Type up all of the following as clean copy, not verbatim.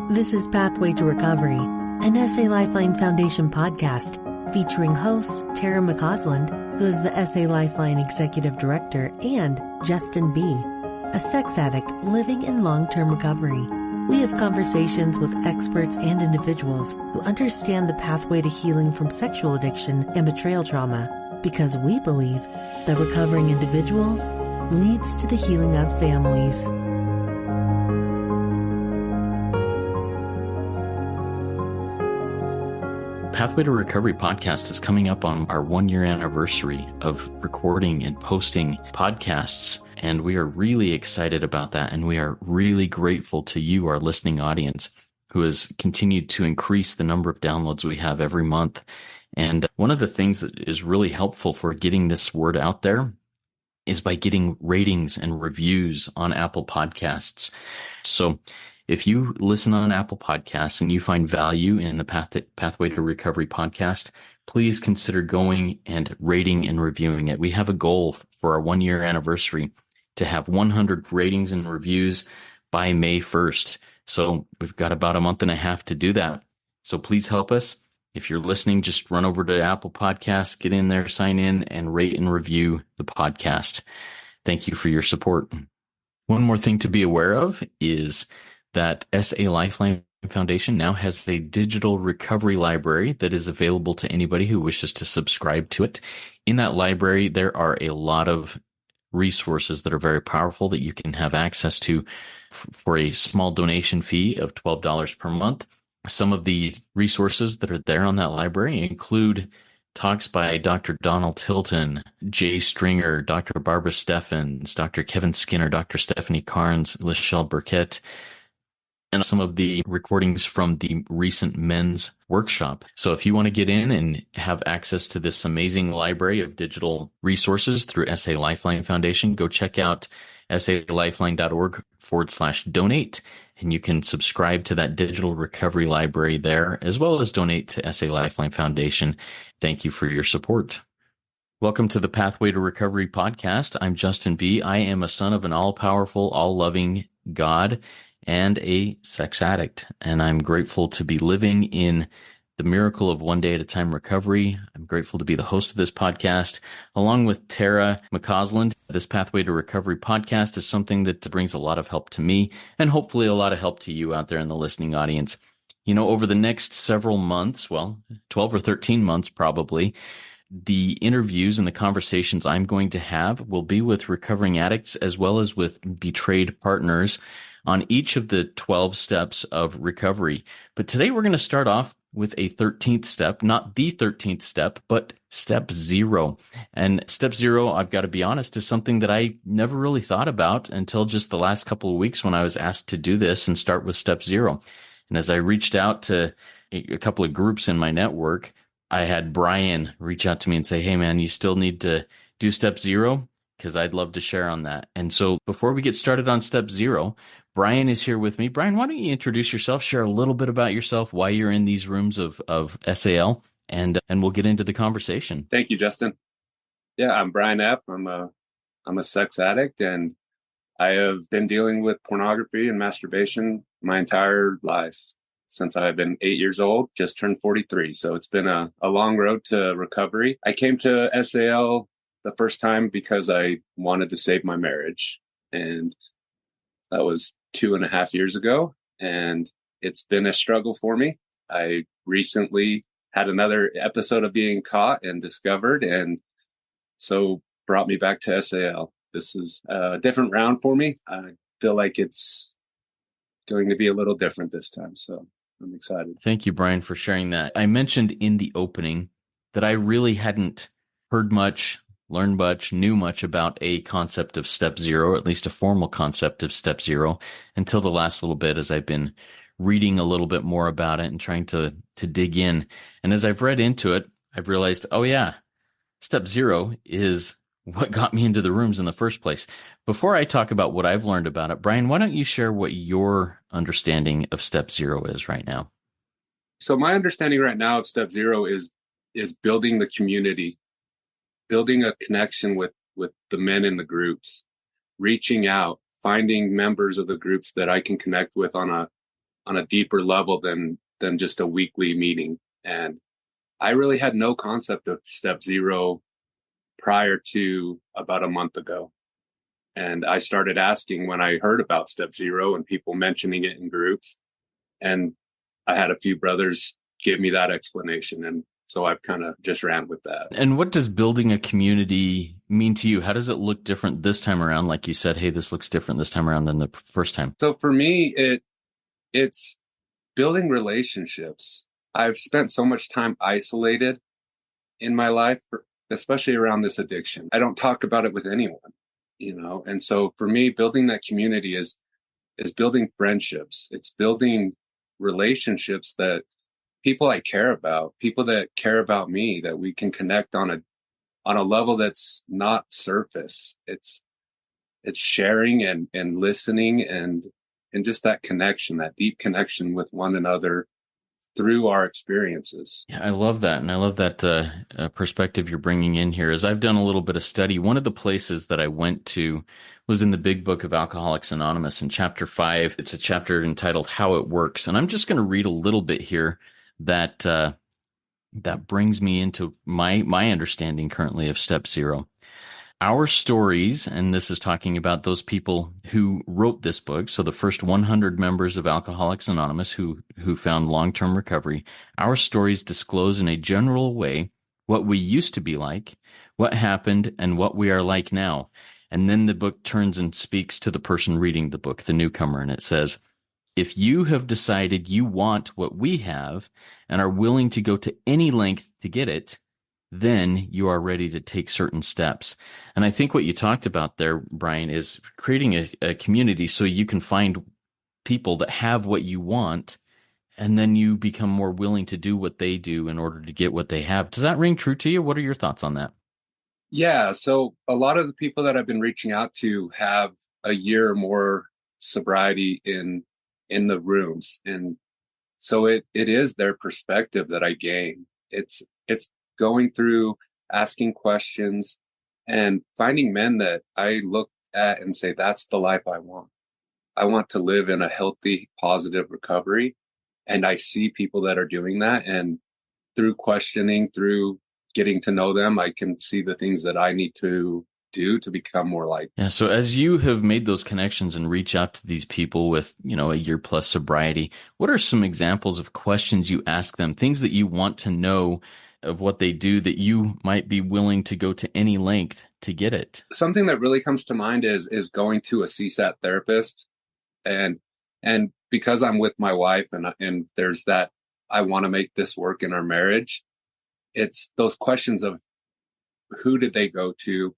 This is Pathway to Recovery, an SA Lifeline Foundation podcast featuring hosts Tara McCausland, who is the SA Lifeline Executive Director, and Justin B., a sex addict living in long-term recovery. We have conversations with experts and individuals who understand the pathway to healing from sexual addiction and betrayal trauma, because we believe that recovering individuals leads to the healing of families. Pathway to Recovery podcast is coming up on our 1-year anniversary of recording and posting podcasts, and we are really excited about that, and we are really grateful to you, our listening audience, who has continued to increase the number of downloads we have every month. And one of the things that is really helpful for getting this word out there is by getting ratings and reviews on Apple Podcasts. So if you listen on Apple Podcasts and you find value in the Pathway to Recovery podcast, please consider going and rating and reviewing it. We have a goal for our 1-year anniversary to have 100 ratings and reviews by May 1st. So we've got about a month and a half to do that. So please help us. If you're listening, just run over to Apple Podcasts, get in there, sign in, and rate and review the podcast. Thank you for your support. One more thing to be aware of is that SA Lifeline Foundation now has a digital recovery library that is available to anybody who wishes to subscribe to it. In that library, there are a lot of resources that are very powerful that you can have access to for a small donation fee of $12 per month. Some of the resources that are there on that library include talks by Dr. Donald Hilton, Jay Stringer, Dr. Barbara Steffens, Dr. Kevin Skinner, Dr. Stephanie Carnes, Lachelle Burkett, and some of the recordings from the recent men's workshop. So if you want to get in and have access to this amazing library of digital resources through SA Lifeline Foundation, go check out salifeline.org/donate, and you can subscribe to that digital recovery library there, as well as donate to SA Lifeline Foundation. Thank you for your support. Welcome to the Pathway to Recovery podcast. I'm Justin B. I am a son of an all-powerful, all-loving God and a sex addict, and I'm grateful to be living in the miracle of one day at a time recovery. I'm grateful to be the host of this podcast, along with Tara McCausland. This Pathway to Recovery podcast is something that brings a lot of help to me, and hopefully a lot of help to you out there in the listening audience. You know, over the next several months, 12 or 13 months probably, the interviews and the conversations I'm going to have will be with recovering addicts as well as with betrayed partners on each of the 12 steps of recovery. But today we're going to start off with a 13th step, not the 13th step, but step 0. And step 0, I've got to be honest, is something that I never really thought about until just the last couple of weeks when I was asked to do this and start with step 0. And as I reached out to a couple of groups in my network, I had Bryan reach out to me and say, hey man, you still need to do step 0? Because I'd love to share on that. And so before we get started on step 0, Bryan is here with me. Bryan, why don't you introduce yourself, share a little bit about yourself, why you're in these rooms of SAL, and we'll get into the conversation. Thank you, Justin. Yeah, I'm Bryan F. I'm a sex addict, and I have been dealing with pornography and masturbation my entire life since I've been 8 years old, just turned 43. So it's been a long road to recovery. I came to SAL the first time because I wanted to save my marriage, and that was 2.5 years ago, and it's been a struggle for me. I recently had another episode of being caught and discovered, and so brought me back to SAL. This is a different round for me. I feel like it's going to be a little different this time, so I'm excited. Thank you, Bryan, for sharing that. I mentioned in the opening that I really hadn't heard much, learned much, knew much about a concept of step 0, or at least a formal concept of step 0, until the last little bit as I've been reading a little bit more about it and trying to dig in. And as I've read into it, I've realized, oh yeah, step 0 is what got me into the rooms in the first place. Before I talk about what I've learned about it, Bryan, why don't you share what your understanding of step 0 is right now? So my understanding right now of step 0 is building the community, building a connection with the men in the groups, reaching out, finding members of the groups that I can connect with on a deeper level than just a weekly meeting. And I really had no concept of step zero prior to about a month ago. And I started asking when I heard about step zero and people mentioning it in groups. And I had a few brothers give me that explanation. And so I've kind of just ran with that. And what does building a community mean to you? How does it look different this time around? Like you said, hey, this looks different this time around than the first time. So for me, it's building relationships. I've spent so much time isolated in my life, especially around this addiction. I don't talk about it with anyone, And so for me, building that community is building friendships. It's building relationships that people I care about, people that care about me, that we can connect on a level that's not surface. It's sharing and listening and just that connection, that deep connection with one another through our experiences. Yeah, I love that. And I love that perspective you're bringing in here. As I've done a little bit of study, one of the places that I went to was in the big book of Alcoholics Anonymous in chapter 5. It's a chapter entitled How It Works. And I'm just going to read a little bit here that brings me into my understanding currently of step zero. Our stories, and this is talking about those people who wrote this book, so the first 100 members of Alcoholics Anonymous who found long-term recovery, our stories disclose in a general way what we used to be like, what happened, and what we are like now. And then the book turns and speaks to the person reading the book, the newcomer, and it says, if you have decided you want what we have and are willing to go to any length to get it, then you are ready to take certain steps. And I think what you talked about there, Bryan, is creating a community so you can find people that have what you want, and then you become more willing to do what they do in order to get what they have. Does that ring true to you? What are your thoughts on that? Yeah. So a lot of the people that I've been reaching out to have a year or more sobriety in the rooms. And so it is their perspective that I gain. It's going through, asking questions, and finding men that I look at and say, that's the life I want. I want to live in a healthy, positive recovery. And I see people that are doing that. And through questioning, through getting to know them, I can see the things that I need to do to become more like. Yeah. So as you have made those connections and reach out to these people with, a year plus sobriety, what are some examples of questions you ask them, things that you want to know of what they do that you might be willing to go to any length to get it? Something that really comes to mind is going to a CSAT therapist. And because I'm with my wife and there's that, I want to make this work in our marriage. It's those questions of who did they go to?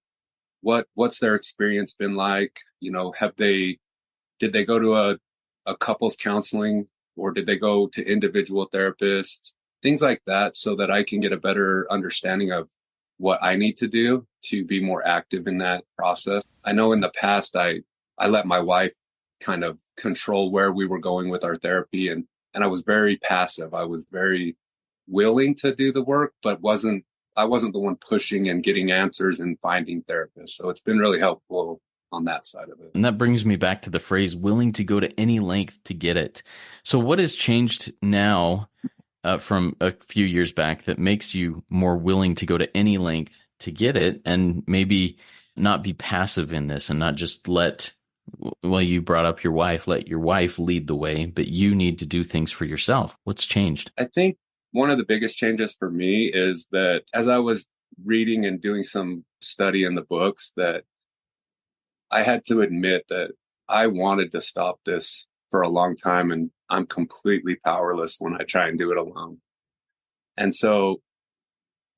What's their experience been like? Did they go to a couples counseling, or did they go to individual therapists? Things like that, so that I can get a better understanding of what I need to do to be more active in that process. I know in the past, I let my wife kind of control where we were going with our therapy, and I was very passive. I was very willing to do the work, but I wasn't the one pushing and getting answers and finding therapists. So it's been really helpful on that side of it. And that brings me back to the phrase willing to go to any length to get it. So what has changed now from a few years back that makes you more willing to go to any length to get it, and maybe not be passive in this and not just you brought up your wife, let your wife lead the way, but you need to do things for yourself. What's changed? I think one of the biggest changes for me is that as I was reading and doing some study in the books, that I had to admit that I wanted to stop this for a long time, and I'm completely powerless when I try and do it alone. And so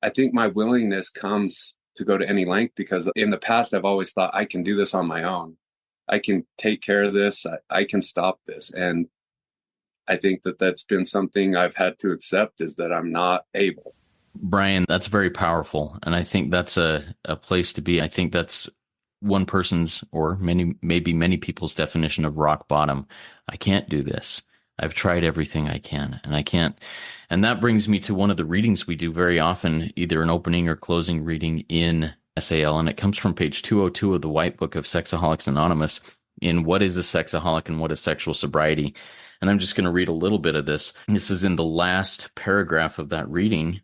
I think my willingness comes to go to any length because in the past, I've always thought I can do this on my own. I can take care of this. I can stop this. And I think that that's been something I've had to accept, is that I'm not able. Bryan, that's very powerful. And I think that's a place to be. I think that's one person's, or maybe many people's definition of rock bottom. I can't do this. I've tried everything I can, and I can't. And that brings me to one of the readings we do very often, either an opening or closing reading in SAL. And it comes from page 202 of the White Book of Sexaholics Anonymous. in what is a sexaholic and what is sexual sobriety. And I'm just going to read a little bit of this. This is in the last paragraph of that reading.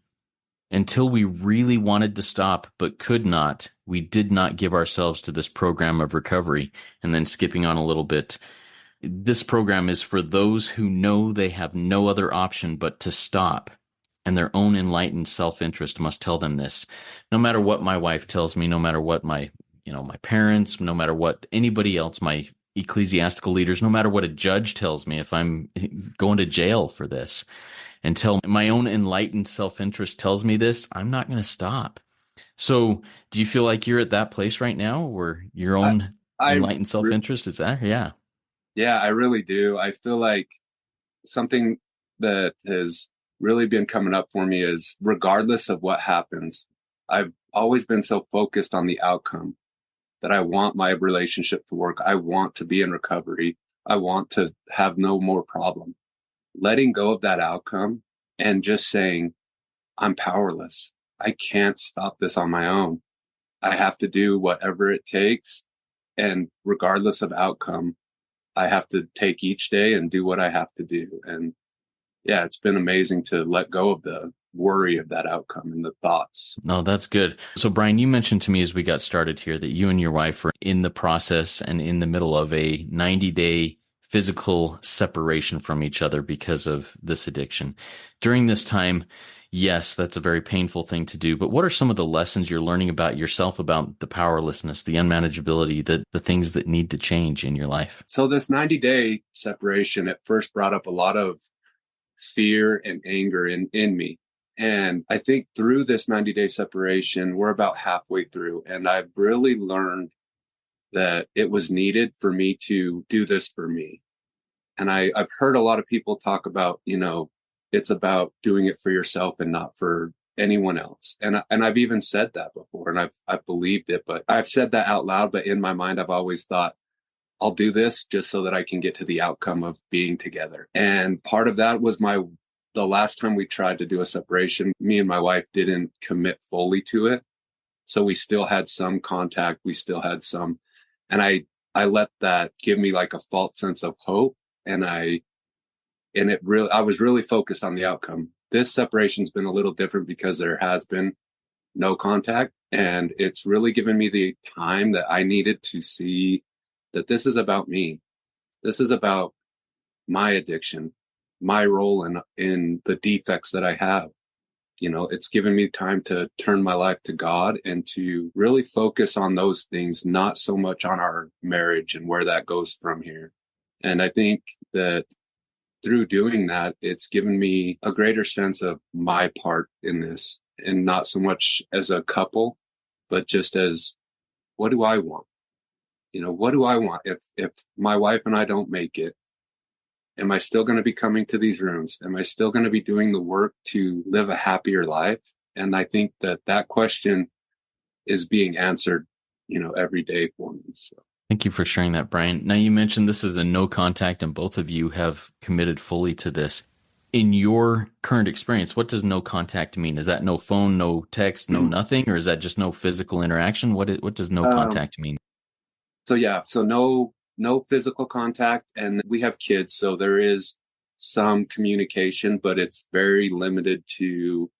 Until we really wanted to stop but could not, we did not give ourselves to this program of recovery. And then skipping on a little bit, this program is for those who know they have no other option but to stop, and their own enlightened self-interest must tell them this. No matter what my wife tells me, no matter what my parents, no matter what anybody else, my ecclesiastical leaders, no matter what a judge tells me, if I'm going to jail for this, until my own enlightened self-interest tells me this, I'm not going to stop. So do you feel like you're at that place right now where your own enlightened self-interest is there? Yeah. Yeah, I really do. I feel like something that has really been coming up for me is regardless of what happens, I've always been so focused on the outcome that I want my relationship to work. I want to be in recovery. I want to have no more problem. Letting go of that outcome and just saying, I'm powerless. I can't stop this on my own. I have to do whatever it takes. And regardless of outcome, I have to take each day and do what I have to do. And yeah, it's been amazing to let go of the worry of that outcome and the thoughts. No, that's good. So Bryan, you mentioned to me as we got started here that you and your wife are in the process and in the middle of a 90-day physical separation from each other because of this addiction. During this time, yes, that's a very painful thing to do, but what are some of the lessons you're learning about yourself, about the powerlessness, the unmanageability, the things that need to change in your life? So this 90-day separation at first brought up a lot of fear and anger in me. And I think through this 90-day separation, we're about halfway through, and I've really learned that it was needed for me to do this for me. And I've heard a lot of people talk about, it's about doing it for yourself and not for anyone else. And I've even said that before, and I've believed it, but I've said that out loud. But in my mind, I've always thought, I'll do this just so that I can get to the outcome of being together. And part of that was the last time we tried to do a separation, me and my wife didn't commit fully to it. So we still had some contact. We still had some, and I let that give me like a false sense of hope. And I was really focused on the outcome. This separation's been a little different because there has been no contact, and it's really given me the time that I needed to see that this is about me. This is about my addiction, my role in the defects that I have. It's given me time to turn my life to God and to really focus on those things, not so much on our marriage and where that goes from here. And I think that through doing that, it's given me a greater sense of my part in this, and not so much as a couple, but just as, what do I want? What do I want? If my wife and I don't make it, am I still going to be coming to these rooms? Am I still going to be doing the work to live a happier life? And I think that question is being answered, every day for me. So. Thank you for sharing that, Bryan. Now, you mentioned this is a no contact, and both of you have committed fully to this. In your current experience, what does no contact mean? Is that no phone, no text, no nothing, or is that just no physical interaction? What does no contact mean? So no physical contact, and we have kids, so there is some communication, but it's very limited to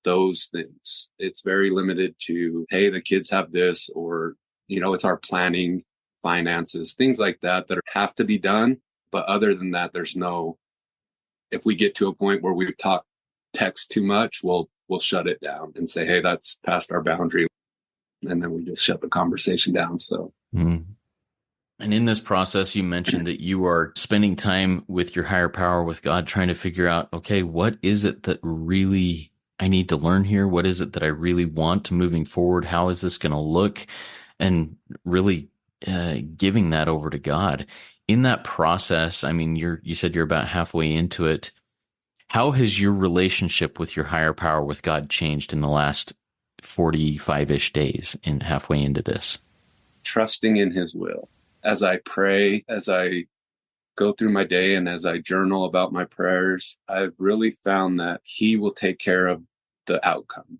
those things. It's very limited to, hey, the kids have this, or, it's our planning, finances, things like that have to be done. But other than that, there's no, if we get to a point where we text too much, we'll shut it down and say, hey, that's past our boundary. And then we just shut the conversation down. So. Mm. And in this process, you mentioned that you are spending time with your higher power, with God, trying to figure out, okay, what is it that really I need to learn here? What is it that I really want moving forward? How is this going to look? And really giving that over to God. In that process, I mean, you said you're about halfway into it. How has your relationship with your higher power, with God, changed in the last 45-ish days and halfway into this? Trusting in his will. As I pray, as I go through my day, and as I journal about my prayers, I've really found that he will take care of the outcome.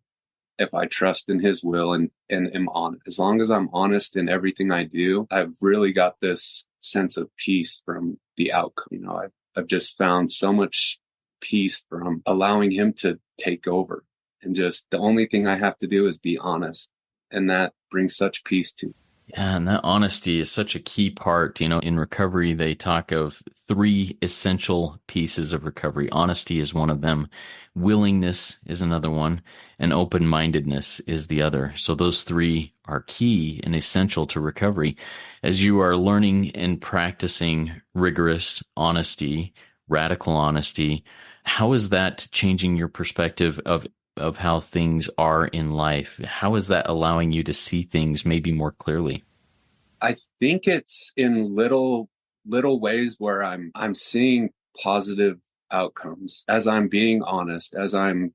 if I trust in his will and am honest. As long as I'm honest in everything I do, I've really got this sense of peace from the outcome. I've just found so much peace from allowing him to take over. And just the only thing I have to do is be honest. And that brings such peace to me. Yeah, and that honesty is such a key part. In recovery, they talk of 3 essential pieces of recovery. Honesty is one of them. Willingness is another one, and open-mindedness is the other. So those 3 are key and essential to recovery. As you are learning and practicing rigorous honesty, radical honesty, how is that changing your perspective of how things are in life? How is that allowing you to see things maybe more clearly? I think it's in little ways where I'm seeing positive outcomes as I'm being honest, as I'm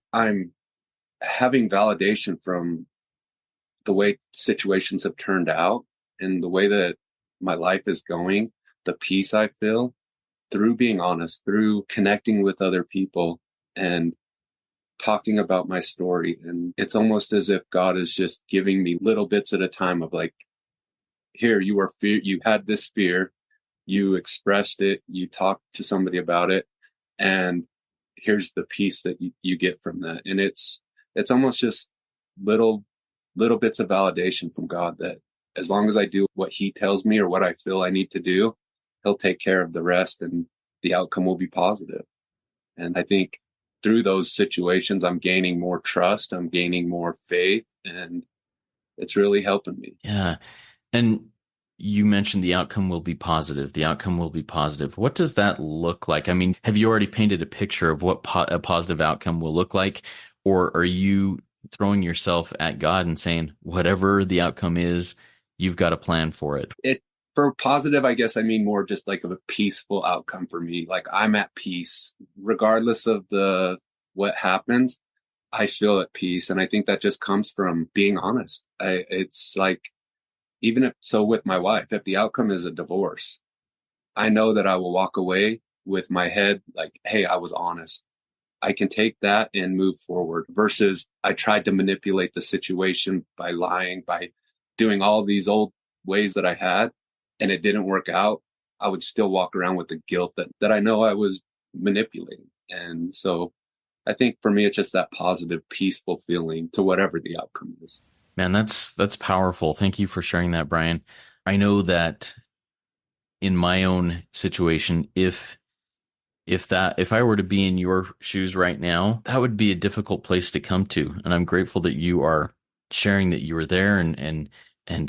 having validation from the way situations have turned out and the way that my life is going, the peace I feel through being honest, through connecting with other people and talking about my story. And it's almost as if God is just giving me little bits at a time of like, here, you had this fear, you expressed it, you talked to somebody about it, and here's the peace that you get from that. And it's almost just little bits of validation from God that as long as I do what he tells me or what I feel I need to do, he'll take care of the rest and the outcome will be positive. And I think through those situations, I'm gaining more trust, I'm gaining more faith, and it's really helping me. Yeah. And you mentioned the outcome will be positive. The outcome will be positive. What does that look like? I mean, have you already painted a picture of what a positive outcome will look like? Or are you throwing yourself at God and saying, whatever the outcome is, you've got a plan for it? For positive, I guess I mean more just like of a peaceful outcome for me. Like I'm at peace, regardless of what happens, I feel at peace. And I think that just comes from being honest. It's like, with my wife, if the outcome is a divorce, I know that I will walk away with my head like, hey, I was honest. I can take that and move forward versus I tried to manipulate the situation by lying, by doing all these old ways that I had, and it didn't work out. I would still walk around with the guilt that I know I was manipulating. And so I think for me, it's just that positive, peaceful feeling to whatever the outcome is. Man, that's powerful. Thank you for sharing that, Bryan. I know that in my own situation, if I were to be in your shoes right now, that would be a difficult place to come to. And I'm grateful that you are sharing that you were there and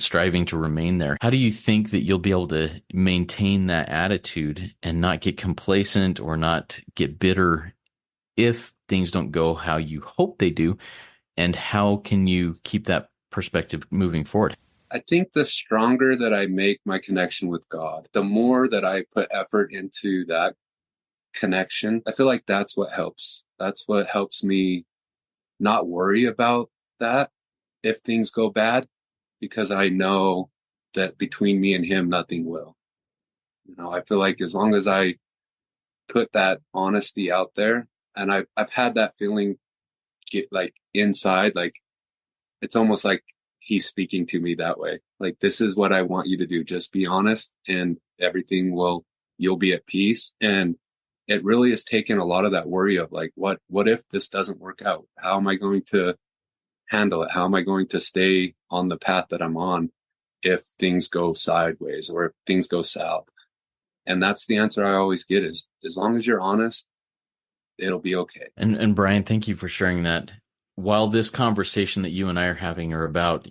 striving to remain there. How do you think that you'll be able to maintain that attitude and not get complacent or not get bitter if things don't go how you hope they do? And how can you keep that perspective moving forward? I think the stronger that I make my connection with God, the more that I put effort into that connection, I feel like that's what helps. That's what helps me not worry about that if things go bad, because I know that between me and him, nothing will. I feel like as long as I put that honesty out there, and I've had that feeling get like inside, like it's almost like he's speaking to me that way. Like, this is what I want you to do. Just be honest and you'll be at peace. And it really has taken a lot of that worry of like, what if this doesn't work out? How am I going to handle it? How am I going to stay on the path that I'm on if things go sideways or if things go south? And that's the answer I always get is, as long as you're honest, it'll be okay. And Bryan, thank you for sharing that. While this conversation that you and I are having are about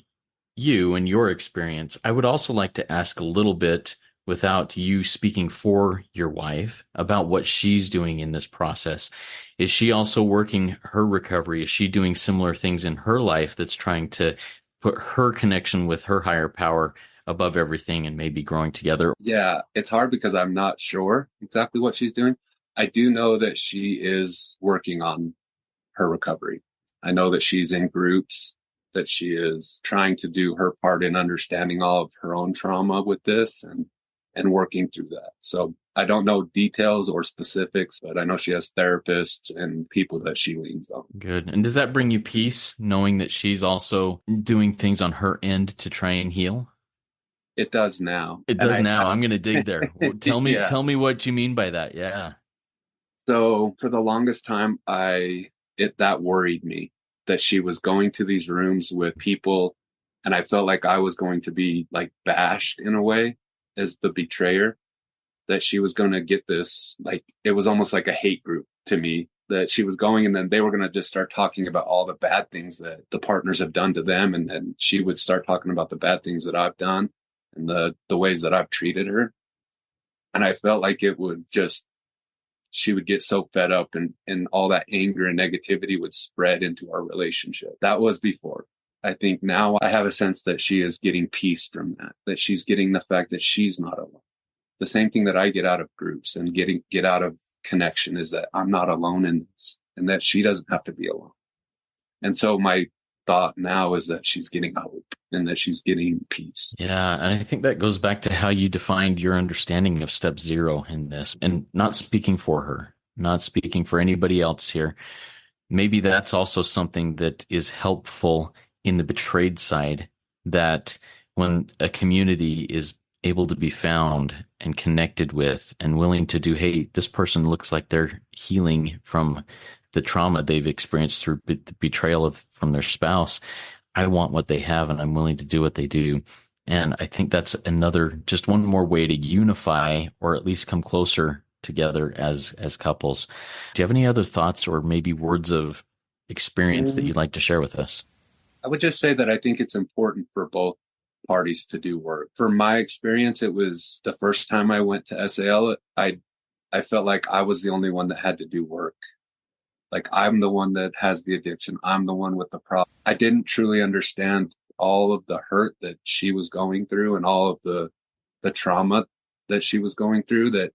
you and your experience, I would also like to ask a little bit, without you speaking for your wife, about what she's doing in this process. Is she also working her recovery? Is she doing similar things in her life that's trying to put her connection with her higher power above everything and maybe growing together? Yeah, it's hard because I'm not sure exactly what she's doing. I do know that she is working on her recovery. I know that she's in groups, that she is trying to do her part in understanding all of her own trauma with this. and working through that. So I don't know details or specifics, but I know she has therapists and people that she leans on. Good. And does that bring you peace, knowing that she's also doing things on her end to try and heal? It does now. It does now. I'm going to dig there. Tell me, Yeah. tell me what you mean by that. Yeah. So for the longest time, that worried me, that she was going to these rooms with people, and I felt like I was going to be like bashed in a way as the betrayer, that she was going to get this, like, it was almost like a hate group to me, that she was going, and then they were going to just start talking about all the bad things that the partners have done to them. And then she would start talking about the bad things that I've done and the ways that I've treated her. And I felt like she would get so fed up, and all that anger and negativity would spread into our relationship. That was before. I think now I have a sense that she is getting peace from that she's getting the fact that she's not alone. The same thing that I get out of groups and get out of connection is that I'm not alone in this, and that she doesn't have to be alone. And so my thought now is that she's getting hope and that she's getting peace. Yeah. And I think that goes back to how you defined your understanding of step 0 in this, and not speaking for her, not speaking for anybody else here. Maybe that's also something that is helpful in the betrayed side, that when a community is able to be found and connected with and willing to do, hey, this person looks like they're healing from the trauma they've experienced through the betrayal from their spouse. I want what they have, and I'm willing to do what they do. And I think that's just one more way to unify, or at least come closer together as couples. Do you have any other thoughts or maybe words of experience that you'd like to share with us? I would just say that I think it's important for both parties to do work. For my experience, it was the first time I went to SAL, I felt like I was the only one that had to do work. Like, I'm the one that has the addiction. I'm the one with the problem. I didn't truly understand all of the hurt that she was going through and all of the trauma that she was going through, that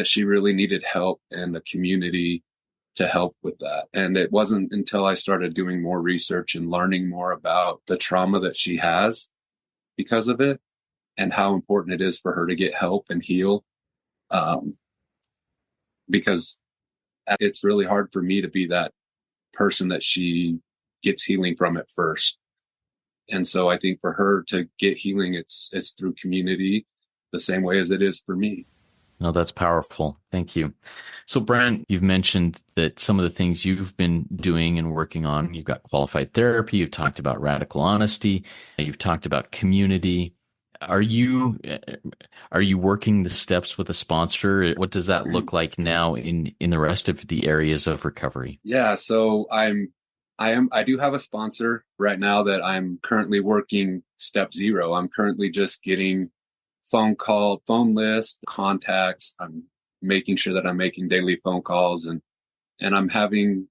she really needed help and a community to help with that. And it wasn't until I started doing more research and learning more about the trauma that she has because of it, and how important it is for her to get help and heal. Because it's really hard for me to be that person that she gets healing from at first. And so I think for her to get healing, it's through community, the same way as it is for me. No, that's powerful. Thank you. So, Bryan, you've mentioned that some of the things you've been doing and working on, you've got qualified therapy, you've talked about radical honesty, you've talked about community. Are you working the steps with a sponsor? What does that look like now in the rest of the areas of recovery? Yeah, so I do have a sponsor right now that I'm currently working step 0. I'm currently just getting phone list, contacts. I'm making sure that I'm making daily phone calls, and I'm having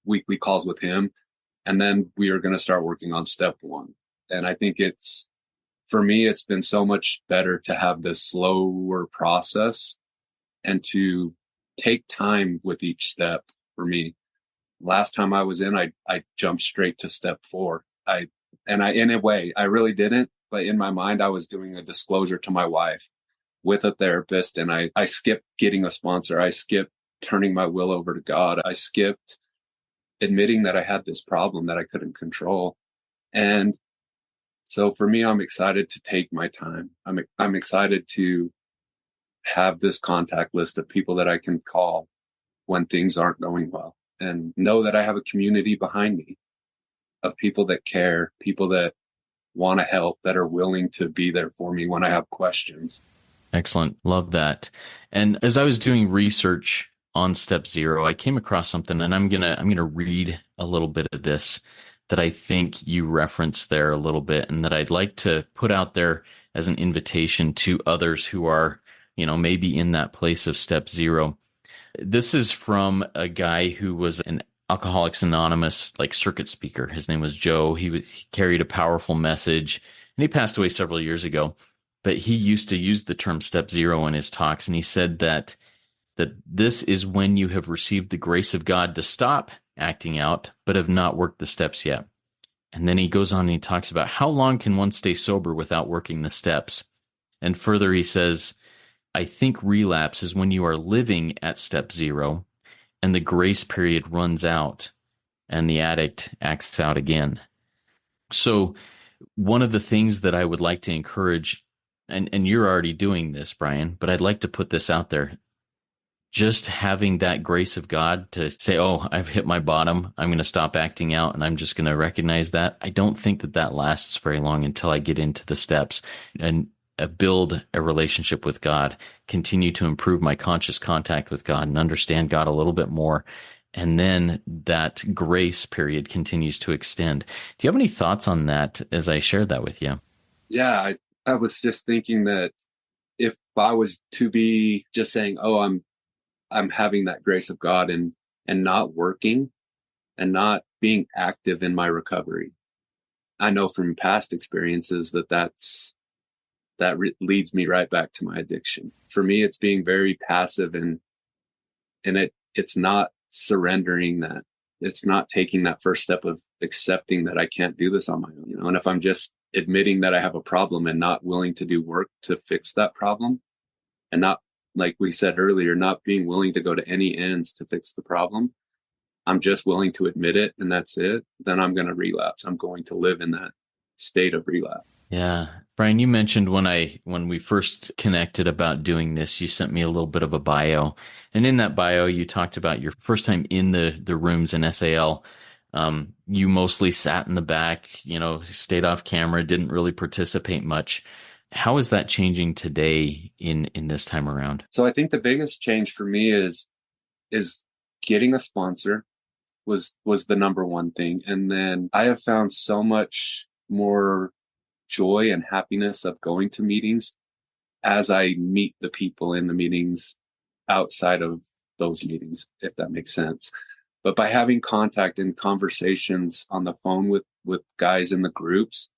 weekly calls with him. And then we are going to start working on step 1. And I think for me, it's been so much better to have this slower process and to take time with each step. For me, last time I was in, I jumped straight to step 4. In a way, I really didn't, but in my mind, I was doing a disclosure to my wife with a therapist, and I skipped getting a sponsor. I skipped turning my will over to God. I skipped admitting that I had this problem that I couldn't control. And so for me, I'm excited to take my time. I'm excited to have this contact list of people that I can call when things aren't going well, and know that I have a community behind me of people that care, people that want to help, that are willing to be there for me when I have questions. Excellent. Love that. And as I was doing research on step 0, I came across something, and I'm going to read a little bit of this that I think you referenced there a little bit, and that I'd like to put out there as an invitation to others who are, maybe in that place of step 0. This is from a guy who was an Alcoholics Anonymous circuit speaker. His name was Joe. He carried a powerful message, and he passed away several years ago. But he used to use the term step 0 in his talks, and he said that this is when you have received the grace of God to stop acting out, but have not worked the steps yet. And then he goes on and he talks about how long can one stay sober without working the steps. And further, he says, I think relapse is when you are living at step 0 and the grace period runs out and the addict acts out again. So one of the things that I would like to encourage, and you're already doing this, Bryan, but I'd like to put this out there. Just having that grace of God to say, oh, I've hit my bottom. I'm going to stop acting out and I'm just going to recognize that. I don't think that that lasts very long until I get into the steps and build a relationship with God, continue to improve my conscious contact with God and understand God a little bit more. And then that grace period continues to extend. Do you have any thoughts on that as I shared that with you? Yeah, I was just thinking that if I was to be just saying, oh, I'm having that grace of God and not working and not being active in my recovery. I know from past experiences that leads me right back to my addiction. For me, it's being very passive and it's not surrendering that. It's not taking that first step of accepting that I can't do this on my own, and if I'm just admitting that I have a problem and not willing to do work to fix that problem and not, like we said earlier, not being willing to go to any ends to fix the problem, I'm just willing to admit it and that's it, then I'm going to relapse. I'm going to live in that state of relapse. Yeah. Bryan, you mentioned when we first connected about doing this, you sent me a little bit of a bio. And in that bio, you talked about your first time in the rooms in SAL. You mostly sat in the back, stayed off camera, didn't really participate much. How is that changing today in this time around? So I think the biggest change for me is getting a sponsor was the number one thing. And then I have found so much more joy and happiness of going to meetings as I meet the people in the meetings outside of those meetings, if that makes sense. But by having contact and conversations on the phone with guys in the groups,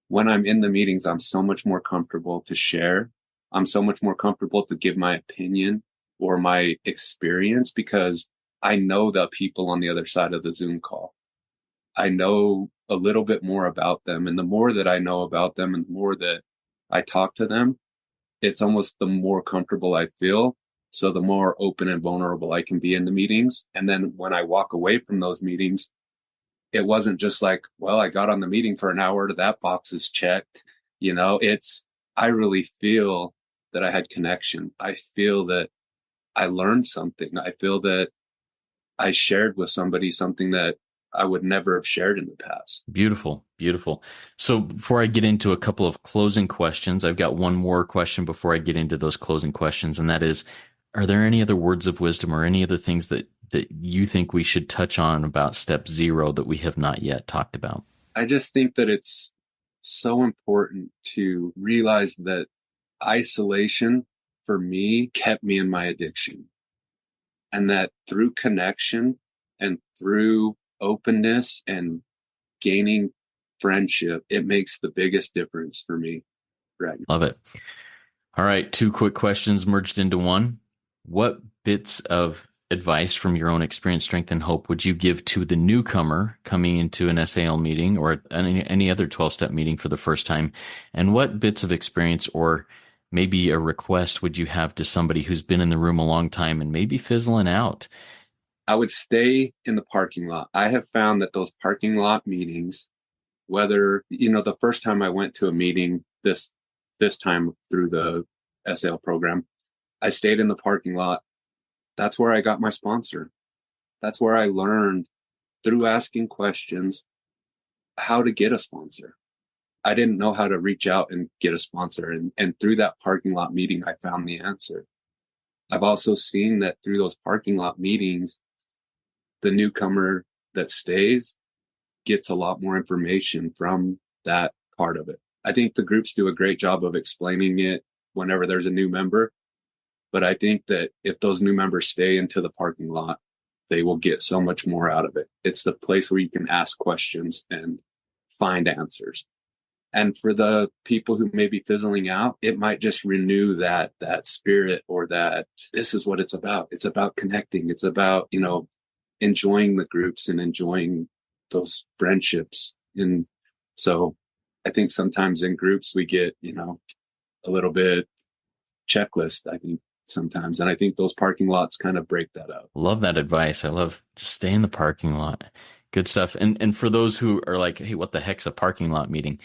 when I'm in the meetings, I'm so much more comfortable to share. I'm so much more comfortable to give my opinion or my experience because I know the people on the other side of the Zoom call. I know a little bit more about them. And the more that I know about them and the more that I talk to them, it's almost the more comfortable I feel. So the more open and vulnerable I can be in the meetings. And then when I walk away from those meetings, it wasn't just like, well, I got on the meeting for an hour, that box is checked. I really feel that I had connection. I feel that I learned something. I feel that I shared with somebody something that I would never have shared in the past. Beautiful, beautiful. So before I get into a couple of closing questions, I've got one more question before I get into those closing questions. And that is, are there any other words of wisdom or any other things that you think we should touch on about step 0 that we have not yet talked about? I just think that it's so important to realize that isolation for me kept me in my addiction. And that through connection and through openness and gaining friendship, it makes the biggest difference for me right now. Love it. All right. 2 quick questions merged into one. What bits of advice from your own experience, strength, and hope would you give to the newcomer coming into an SAL meeting or any other 12-step meeting for the first time? And what bits of experience or maybe a request would you have to somebody who's been in the room a long time and maybe fizzling out? I would stay in the parking lot. I have found that those parking lot meetings, whether, the first time I went to a meeting this time through the SAL program, I stayed in the parking lot. That's where I got my sponsor. That's where I learned through asking questions how to get a sponsor. I didn't know how to reach out and get a sponsor. And through that parking lot meeting, I found the answer. I've also seen that through those parking lot meetings, the newcomer that stays gets a lot more information from that part of it. I think the groups do a great job of explaining it whenever there's a new member. But I think that if those new members stay into the parking lot, they will get so much more out of it. It's the place where you can ask questions and find answers. And for the people who may be fizzling out, it might just renew that spirit or that this is what it's about. It's about connecting. It's about, enjoying the groups and enjoying those friendships. And so I think sometimes in groups we get, a little bit checklist, I think, sometimes. And I think those parking lots kind of break that up. Love that advice. I love just stay in the parking lot. Good stuff. And for those who are like, hey, what the heck's a parking lot meeting?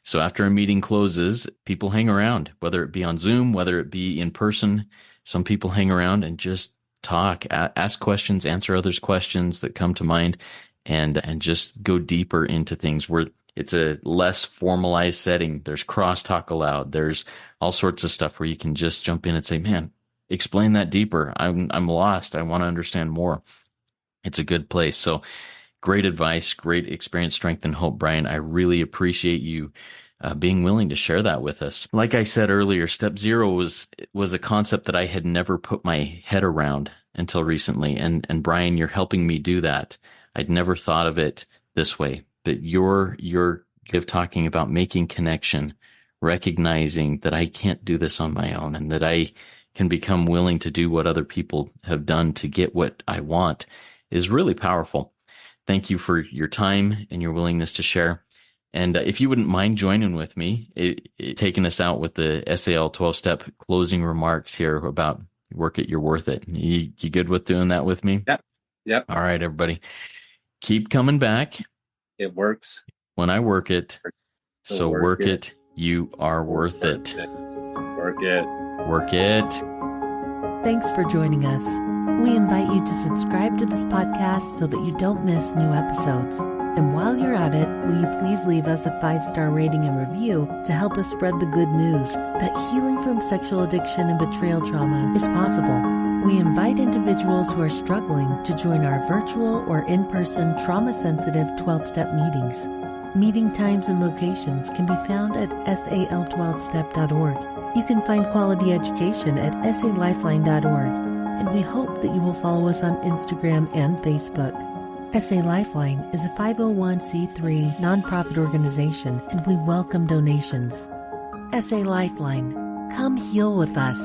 So after a meeting closes, people hang around, whether it be on Zoom, whether it be in person. Some people hang around and just talk, ask questions, answer others' questions that come to mind, and just go deeper into things where it's a less formalized setting. There's crosstalk allowed. There's all sorts of stuff where you can just jump in and say, man, explain that deeper. I'm lost. I want to understand more. It's a good place. So great advice, great experience, strength, and hope, Bryan. I really appreciate you being willing to share that with us. Like I said earlier, step zero was a concept that I had never put my head around until recently. And Bryan, you're helping me do that. I'd never thought of it this way, but you're talking about making connection, recognizing that I can't do this on my own and that I can become willing to do what other people have done to get what I want is really powerful. Thank you for your time and your willingness to share. And if you wouldn't mind joining with me, taking us out with the SAL 12-step closing remarks here about work it, you're worth it. You good with doing that with me? Yeah. Yep. All right, everybody. Keep coming back. It works. When I work it. So work it. You are worth it. Work it. Work it. Thanks for joining us. We invite you to subscribe to this podcast so that you don't miss new episodes. And while you're at it, will you please leave us a 5-star rating and review to help us spread the good news that healing from sexual addiction and betrayal trauma is possible. We invite individuals who are struggling to join our virtual or in-person trauma-sensitive 12-step meetings. Meeting times and locations can be found at sal12step.org. You can find quality education at salifeline.org. And we hope that you will follow us on Instagram and Facebook. SA Lifeline is a 501c3 nonprofit organization, and we welcome donations. SA Lifeline, come heal with us.